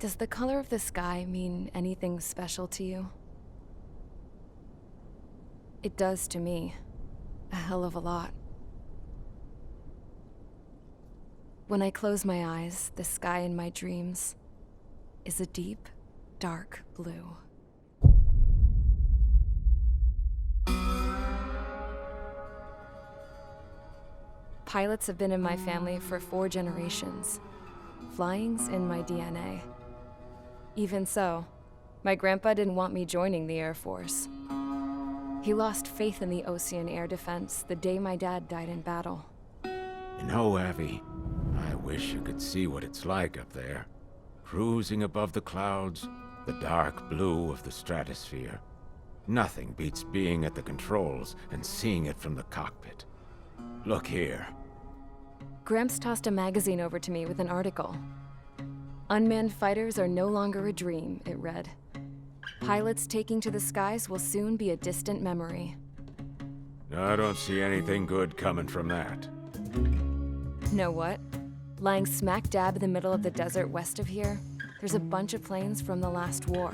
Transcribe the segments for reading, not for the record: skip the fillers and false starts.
Does the color of the sky mean anything special to you? It does to me. A hell of a lot. When I close my eyes, the sky in my dreams is a deep, dark blue. Pilots have been in my family for 4 generations. Flying's in my DNA. Even so, my grandpa didn't want me joining the Air Force. He lost faith in the Ocean Air Defense the day my dad died in battle. You know, Abby, I wish you could see what it's like up there. Cruising above the clouds, the dark blue of the stratosphere. Nothing beats being at the controls and seeing it from the cockpit. Look here. Gramps tossed a magazine over to me with an article. Unmanned fighters are no longer a dream, it read. Pilots taking to the skies will soon be a distant memory. I don't see anything good coming from that. Know what? Lying smack dab in the middle of the desert west of here, there's a bunch of planes from the last war.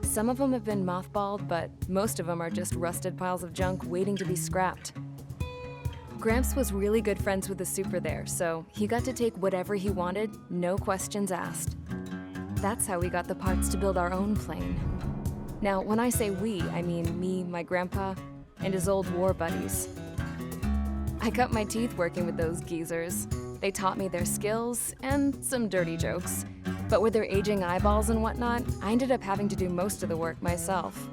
Some of them have been mothballed, but most of them are just rusted piles of junk waiting to be scrapped. Gramps was really good friends with the super there, so he got to take whatever he wanted, no questions asked. That's how we got the parts to build our own plane. Now, when I say we, I mean me, my grandpa, and his old war buddies. I cut my teeth working with those geezers. They taught me their skills and some dirty jokes. But with their aging eyeballs and whatnot, I ended up having to do most of the work myself.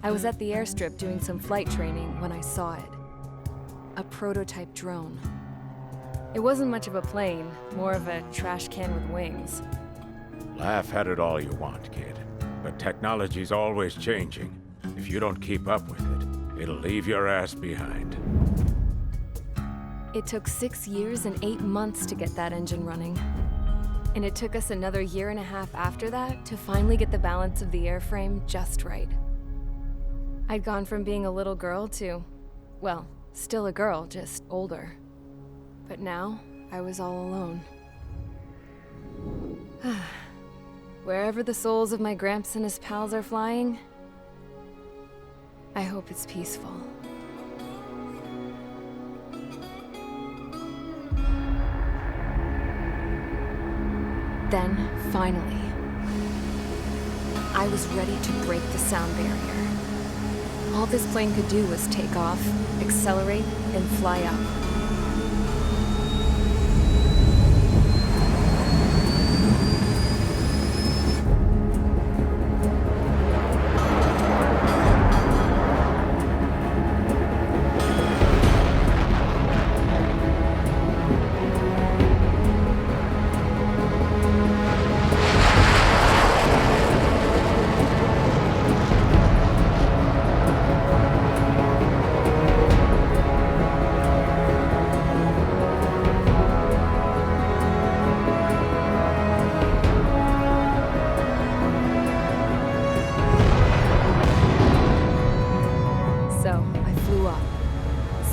I was at the airstrip doing some flight training when I saw it. A prototype drone. It wasn't much of a plane, more of a trash can with wings. Laugh at it all you want, kid. But technology's always changing. If you don't keep up with it, it'll leave your ass behind. It took 6 years and 8 months to get that engine running. And it took us another 1.5 years after that to finally get the balance of the airframe just right. I'd gone from being a little girl to, well, still a girl, just older. But now, I was all alone. Wherever the souls of my Gramps and his pals are flying, I hope it's peaceful. Then, finally, I was ready to break the sound barrier. All this plane could do was take off, accelerate, and fly up.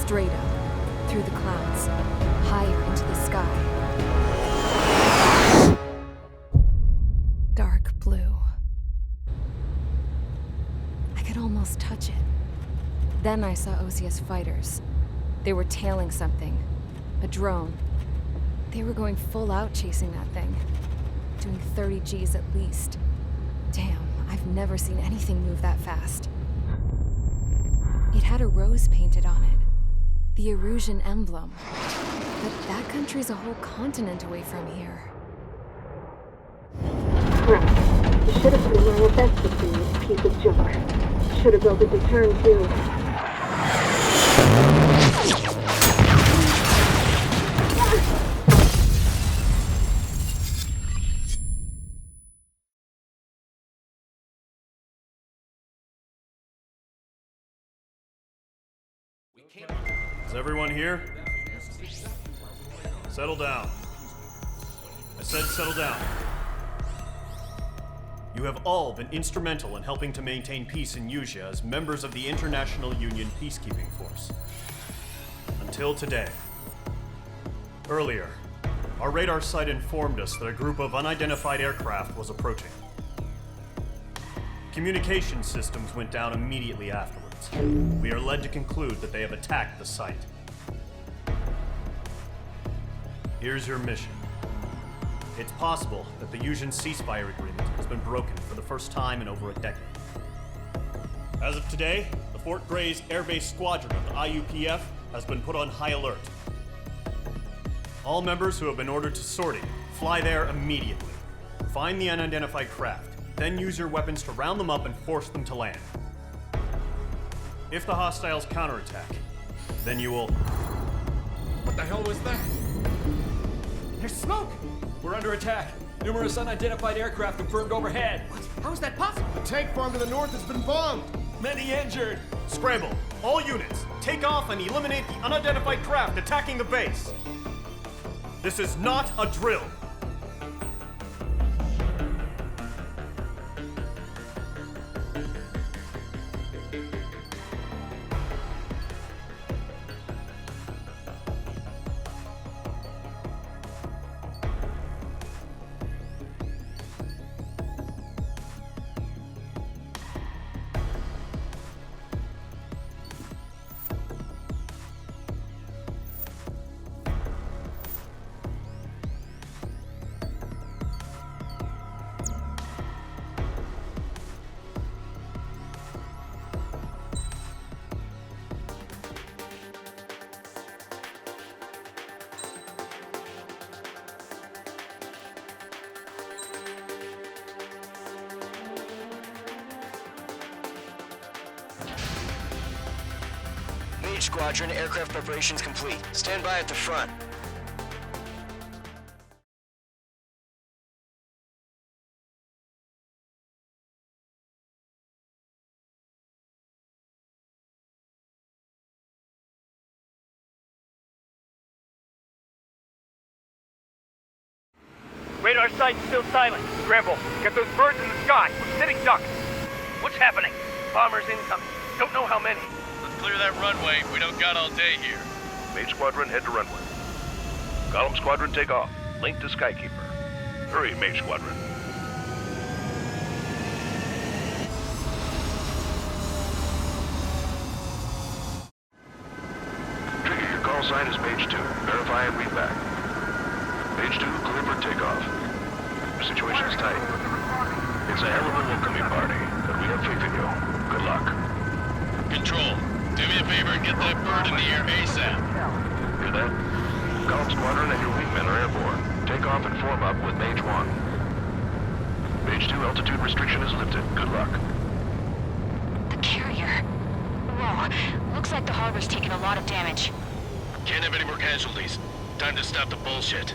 Straight up, through the clouds, higher into the sky. Dark blue. I could almost touch it. Then I saw Osia's fighters. They were tailing something. A drone. They were going full out chasing that thing. Doing 30 Gs at least. Damn, I've never seen anything move that fast. It had a rose painted on it. The Erusian emblem. But that country's a whole continent away from here. Right. You should have been wearing a vest between this piece of junk. Should have built a deterrent too. Is everyone here? Settle down. I said settle down. You have all been instrumental in helping to maintain peace in Usea as members of the International Union Peacekeeping Force. Until today. Earlier, Our radar site informed us that a group of unidentified aircraft was approaching. Communication systems went down immediately afterwards. We are led to conclude that they have attacked the site. Here's your mission. It's possible that the Yuuzhan ceasefire agreement has been broken for the first time in over a decade. As of today, the Fort Grays Air Base Squadron of the IUPF has been put on high alert. All members who have been ordered to sortie, fly there immediately. Find the unidentified craft, then use your weapons to round them up and force them to land. If the hostiles counterattack, then you will... What the hell was that? There's smoke! We're under attack. Numerous unidentified aircraft confirmed overhead. What? How is that possible? The tank farm to the north has been bombed! Many injured. Scramble! All units, take off and eliminate the unidentified craft attacking the base! This is not a drill! Squadron, aircraft preparations complete. Stand by at the front. Radar site's still silent. Scramble. Get those birds in the sky. We're sitting ducks. What's happening? Bombers incoming. Don't know how many. Clear that runway. We don't got all day here. Mage Squadron, head to runway. Column Squadron, take off. Link to Skykeeper. Hurry, Mage Squadron. Trigger, your call sign is Page 2. Verify and read back. Page 2, clear for takeoff. Your situation's tight. It's a hell of a welcoming party, but we have faith in you. Good luck. Control. Do me a favor and get that bird in the air ASAP. Hear that? Column Squadron and your wingmen are airborne. Take off and form up with Mage 1. Mage 2, altitude restriction is lifted. Good luck. The carrier. Whoa. Looks like the harbor's taken a lot of damage. Can't have any more casualties. Time to stop the bullshit.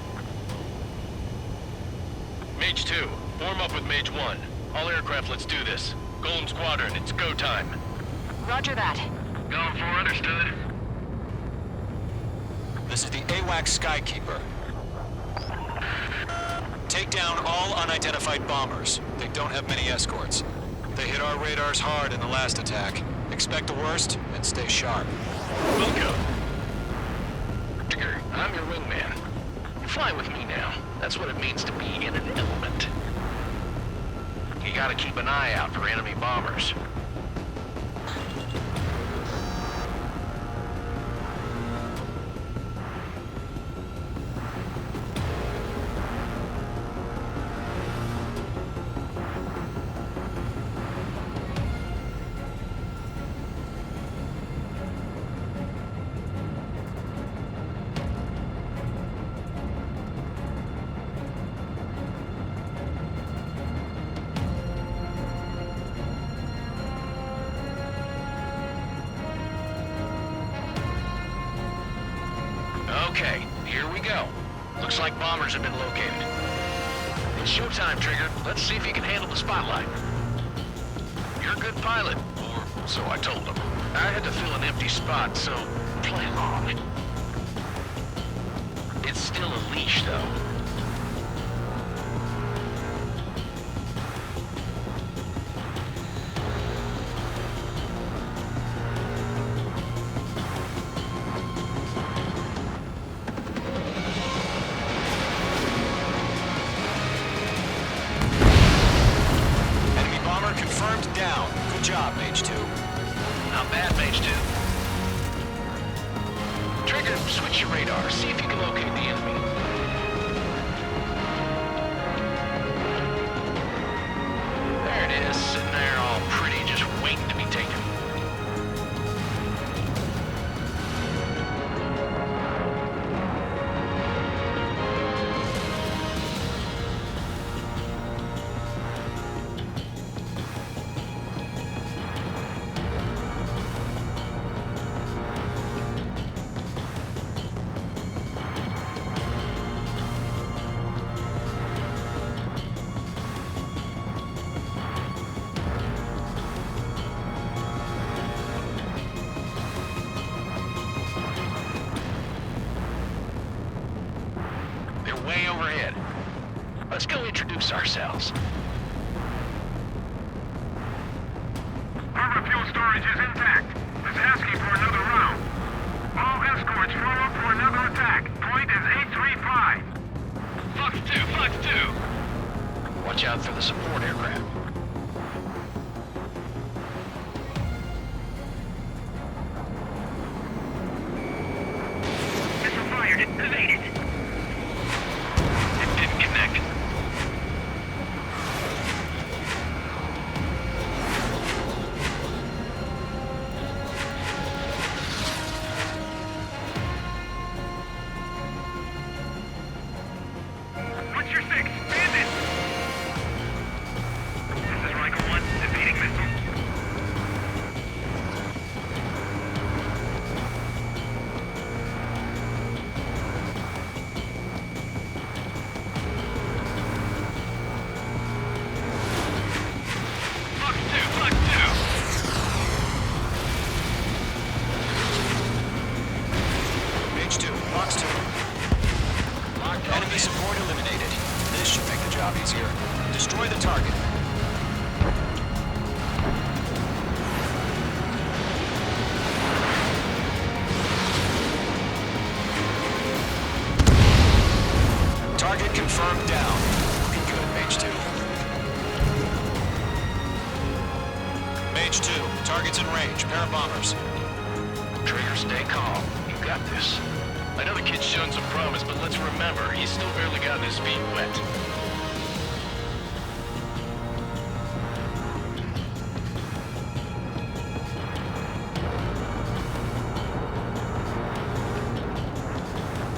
Mage 2, form up with Mage 1. All aircraft, let's do this. Golem Squadron, it's go time. Roger that. Going for understood. This is the AWAC Skykeeper. Take down all unidentified bombers. They don't have many escorts. They hit our radars hard in the last attack. Expect the worst and stay sharp. Welcome. Trigger, I'm your wingman. You fly with me now. That's what it means to be in an element. You gotta keep an eye out for enemy bombers. Okay, here we go. Looks like bombers have been located. It's showtime, Trigger. Let's see if you can handle the spotlight. You're a good pilot, or so I told him. I had to fill an empty spot, so play along. It's still a leash, though. Trigger, switch your radar. See if you can locate the enemy. There it is, sitting there all pretty, just waiting to be taken. Way overhead. Let's go introduce ourselves. Harbor fuel storage is intact. It's asking for another round. All escorts form up for another attack. Point is 835. Fox 2, Fox 2! Watch out for the support aircraft. Missile fired. Evaded. Didn't connect. What's your six? Bandit! This is Riker 1, evading missile. Fox 2, Fox 2! Page 2, Fox 2. Enemy support eliminated. This should make the job easier. Destroy the target. Target confirmed down. Looking good, Mage 2. Mage 2, target's in range. Pair of bombers. Trigger, stay calm. You got this. I know the kid's shown some promise, but let's remember, he's still barely gotten his feet wet.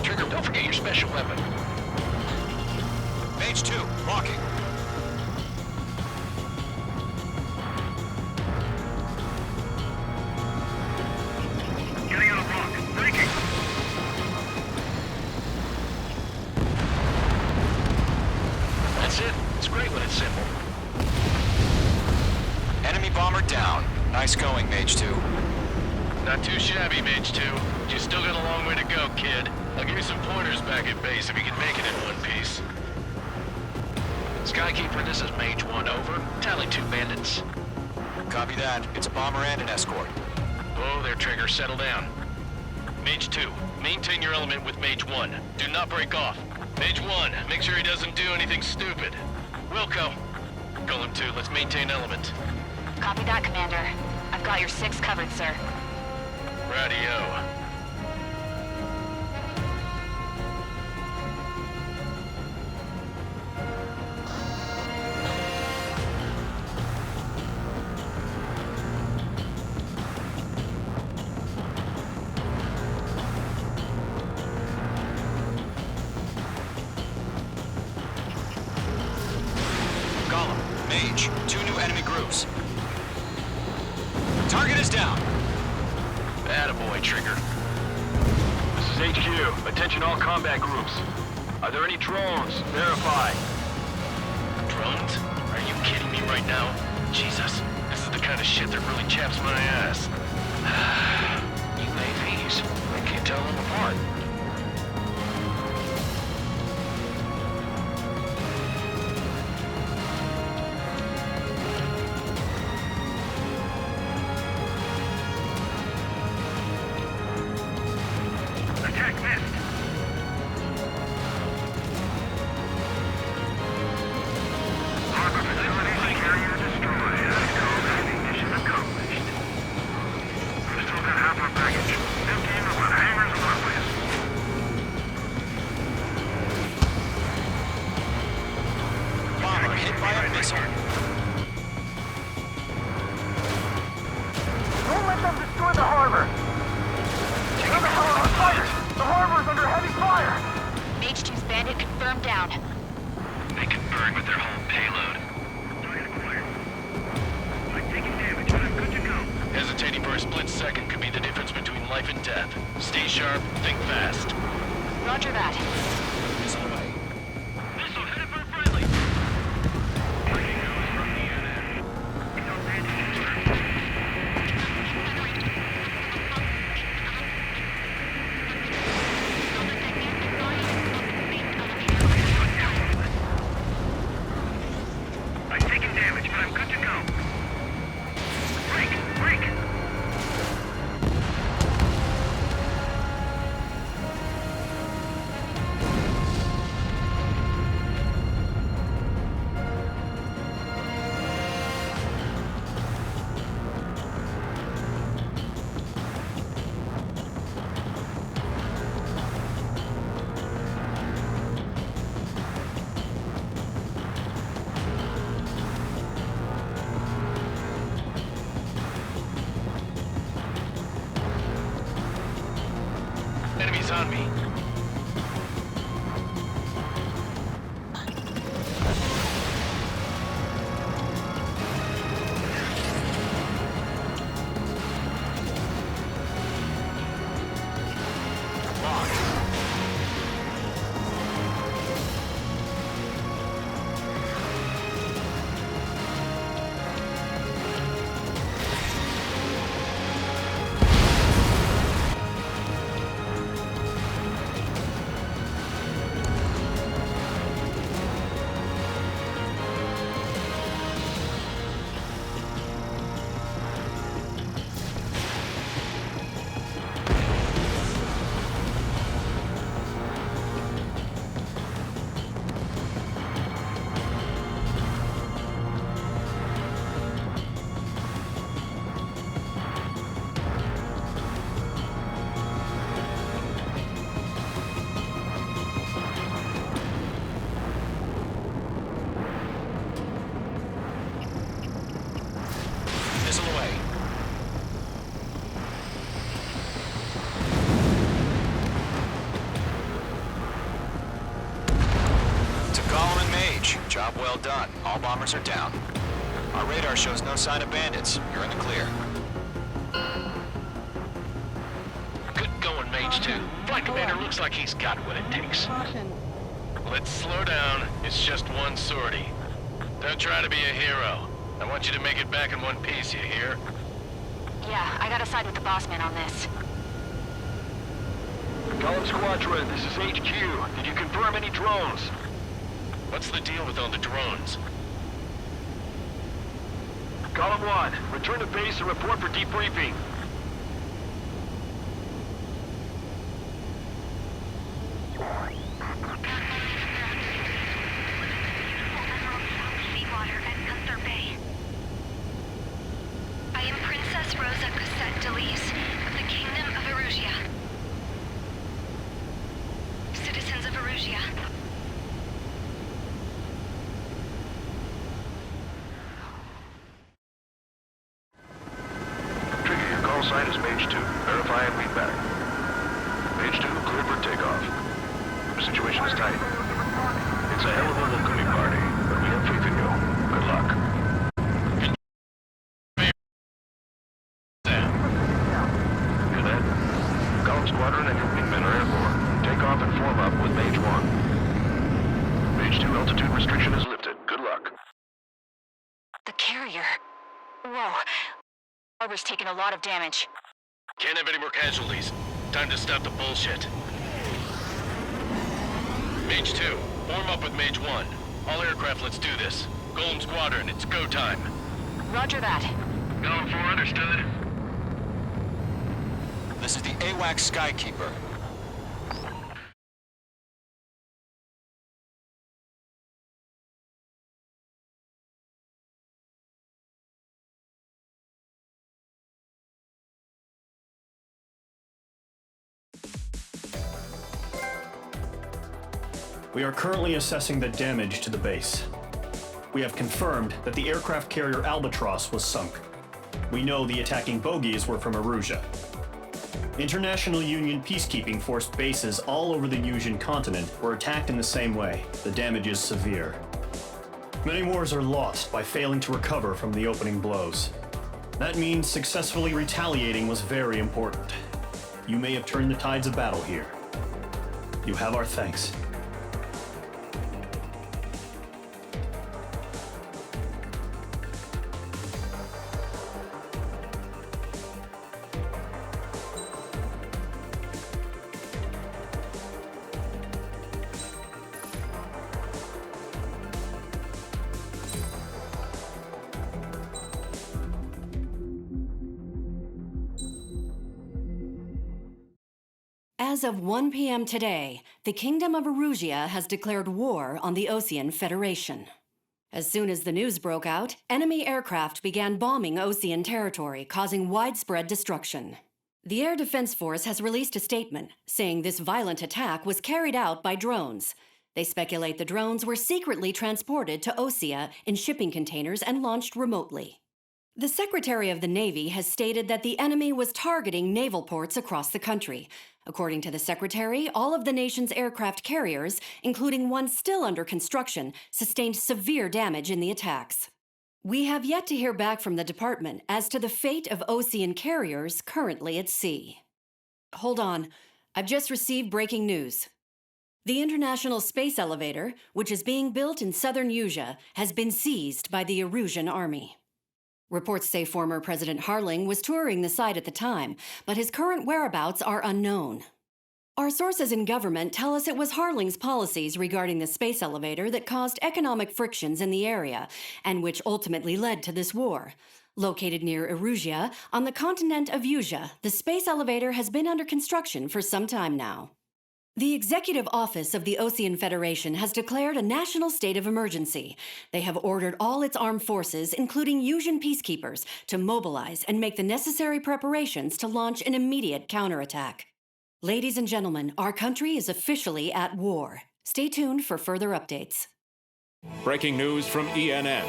Trigger, don't forget your special weapon. Mage 2, walking. Getting out of block. Breaking. That's it. It's great when it's simple. Enemy bomber down. Nice going, Mage 2. Not too shabby, Mage 2. But you still got a long way to go, kid. I'll give you some pointers back at base if you can make it in one piece. Skykeeper, this is Mage 1, over. Tally 2 bandits. Copy that. It's a bomber and an escort. Oh, there, Trigger. Settle down. Mage 2, maintain your element with Mage 1. Do not break off. Mage 1, make sure he doesn't do anything stupid. Wilco. Golem 2, let's maintain element. Copy that, Commander. I've got your 6 covered, sir. Radio. Mage, 2 new enemy groups. Target is down. Attaboy, Trigger. This is HQ. Attention all combat groups. Are there any drones? Verify. Drones? Are you kidding me right now? Jesus, this is the kind of shit that really chaps my ass. UAVs. I can't tell them apart. Attack missed. Harbor facilities carrier destroyed. Mission accomplished. We've still got half our baggage. Emptying of our hangars and runways. sharp, think fast. Roger that. Missile away. Missile headed for friendly. I'm taking damage, but I'm good to go. Break! Enemies on me. Missile away. To Golem and Mage, job well done. All bombers are down. Our radar shows no sign of bandits. You're in the clear. Good going, Mage 2. Flight Commander looks like he's got what it takes. Let's slow down. It's just one sortie. Don't try to be a hero. I want you to make it back in one piece, you hear? Yeah, I gotta side with the boss man on this. Column Squadron, this is HQ. Did you confirm any drones? What's the deal with all the drones? Column 1, return to base and report for debriefing. Seawater at Gunther Bay. I am Princess Rosa Cosette Delise of the Kingdom of Erusia. Citizens of Erusia. Trigger, your call sign is Mage 2. Verify and read back. Mage 2, clear for takeoff. The situation is tight. It's a hell of a welcoming party, but we have faith in you. Good luck. Hear that? Column Squadron and your wingmen are airborne. Take off and form up with Mage 1. Mage 2, altitude restriction is lifted. Good luck. The carrier. Whoa. Harbor's taken a lot of damage. Can't have any more casualties. Time to stop the bullshit. Mage 2, form up with Mage 1. All aircraft, let's do this. Golem Squadron, it's go time. Roger that. Going for understood. This is the AWAC Skykeeper. We are currently assessing the damage to the base. We have confirmed that the aircraft carrier Albatross was sunk. We know the attacking bogies were from Erusia. International Union peacekeeping force bases all over the Yusian continent were attacked in the same way. The damage is severe. Many wars are lost by failing to recover from the opening blows. That means successfully retaliating was very important. you may have turned the tides of battle here. You have our thanks. As of 1 p.m. today, the Kingdom of Erusia has declared war on the Osean Federation. As soon as the news broke out, enemy aircraft began bombing Osean territory, causing widespread destruction. The Air Defense Force has released a statement saying this violent attack was carried out by drones. They speculate the drones were secretly transported to Osea in shipping containers and launched remotely. The Secretary of the Navy has stated that the enemy was targeting naval ports across the country. According to the Secretary, all of the nation's aircraft carriers, including one still under construction, sustained severe damage in the attacks. We have yet to hear back from the department as to the fate of Osean carriers currently at sea. Hold on, I've just received breaking news. The International Space Elevator, which is being built in southern Usea, has been seized by the Erusian Army. Reports say former President Harling was touring the site at the time, but his current whereabouts are unknown. Our sources in government tell us it was Harling's policies regarding the space elevator that caused economic frictions in the area, and which ultimately led to this war. Located near Erusia, on the continent of Usea, the space elevator has been under construction for some time now. The Executive Office of the Osean Federation has declared a national state of emergency. They have ordered all its armed forces, including Usian peacekeepers, to mobilize and make the necessary preparations to launch an immediate counterattack. Ladies and gentlemen, our country is officially at war. Stay tuned for further updates. Breaking news from ENN.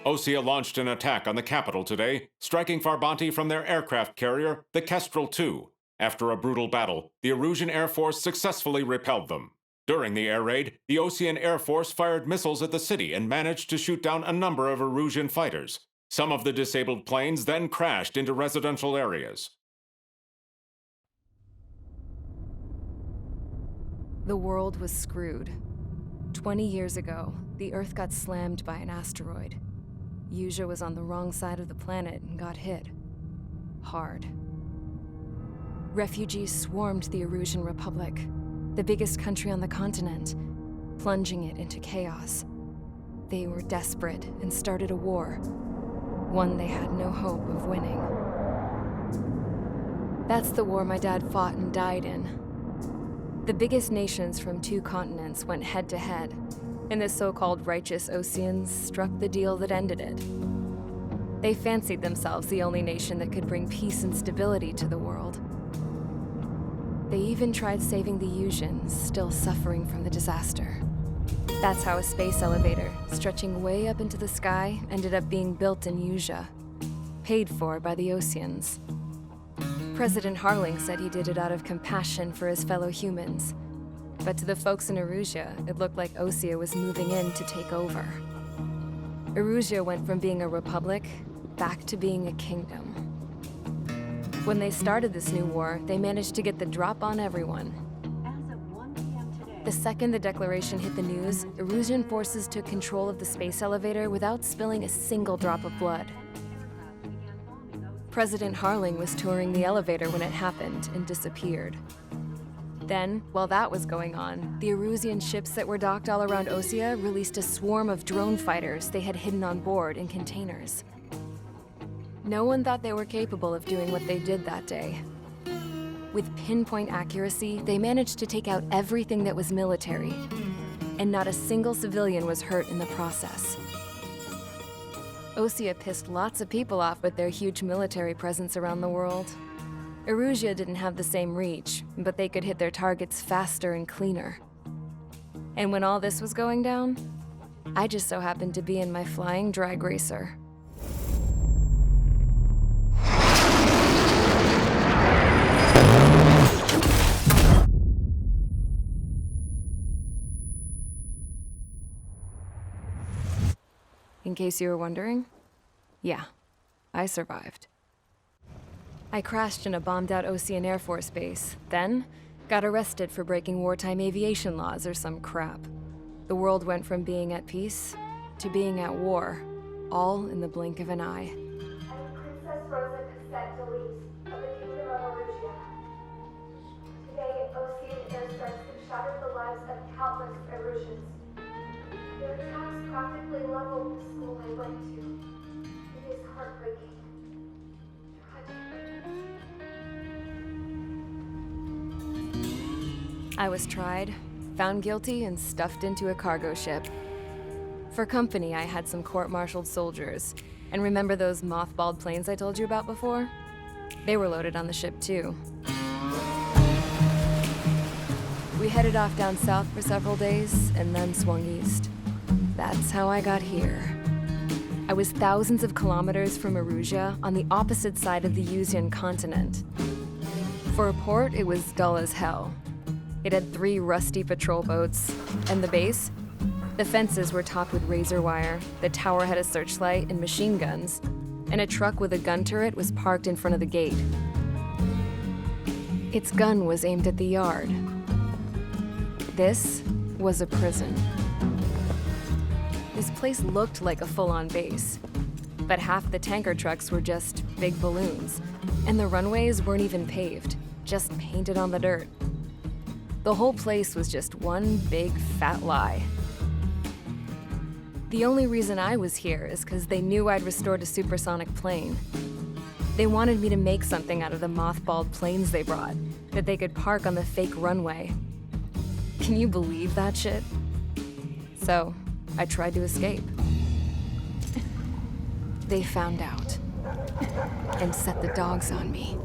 Osea launched an attack on the capital today, striking Farbanti from their aircraft carrier, the Kestrel II. After a brutal battle, the Erusian Air Force successfully repelled them. During the air raid, the Osean Air Force fired missiles at the city and managed to shoot down a number of Erusian fighters. Some of the disabled planes then crashed into residential areas. The world was screwed. 20 years ago, the Earth got slammed by an asteroid. Usea was on the wrong side of the planet and got hit. Hard. Refugees swarmed the Erusian Republic, the biggest country on the continent, plunging it into chaos. They were desperate and started a war, one they had no hope of winning. That's the war my dad fought and died in. The biggest nations from 2 continents went head-to-head, and the so-called righteous Oseans struck the deal that ended it. They fancied themselves the only nation that could bring peace and stability to the world. They even tried saving the Usians, still suffering from the disaster. That's how a space elevator, stretching way up into the sky, ended up being built in Usea, paid for by the Oseans. President Harling said he did it out of compassion for his fellow humans. But to the folks in Erusia, it looked like Osea was moving in to take over. Erusia went from being a republic back to being a kingdom. When they started this new war, they managed to get the drop on everyone. As of 1 p.m. today, The second the declaration hit the news, Erusian forces took control of the space elevator without spilling a single drop of blood. President Harling was touring the elevator when it happened and disappeared. Then, while that was going on, the Erusian ships that were docked all around Osea released a swarm of drone fighters they had hidden on board in containers. No one thought they were capable of doing what they did that day. With pinpoint accuracy, they managed to take out everything that was military, and not a single civilian was hurt in the process. Osea pissed lots of people off with their huge military presence around the world. Erusia didn't have the same reach, but they could hit their targets faster and cleaner. And when all this was going down, I just so happened to be in my flying drag racer. In case you were wondering, yeah, I survived. I crashed in a bombed-out Ocean Air Force base, then got arrested for breaking wartime aviation laws or some crap. The world went from being at peace to being at war, all in the blink of an eye. I'm Princess Rosa Cassette Delete of the Kingdom of Arugia. Today, Ocean airstrikes have shattered the lives of countless Erusians. Their attacks practically leveled the school I went to. It is heartbreaking. I was tried, found guilty, and stuffed into a cargo ship. For company, I had some court-martialed soldiers. And remember those mothballed planes I told you about before? They were loaded on the ship, too. We headed off down south for several days, and then swung east. That's how I got here. I was thousands of kilometers from Arusia, on the opposite side of the Yuzian continent. For a port, it was dull as hell. It had 3 rusty patrol boats, and the base? The fences were topped with razor wire, the tower had a searchlight and machine guns, and a truck with a gun turret was parked in front of the gate. Its gun was aimed at the yard. This was a prison. This place looked like a full-on base, but half the tanker trucks were just big balloons, and the runways weren't even paved, just painted on the dirt. The whole place was just one big fat lie. The only reason I was here is because they knew I'd restored a supersonic plane. They wanted me to make something out of the mothballed planes they brought, that they could park on the fake runway. Can you believe that shit? So, I tried to escape. They found out, and set the dogs on me.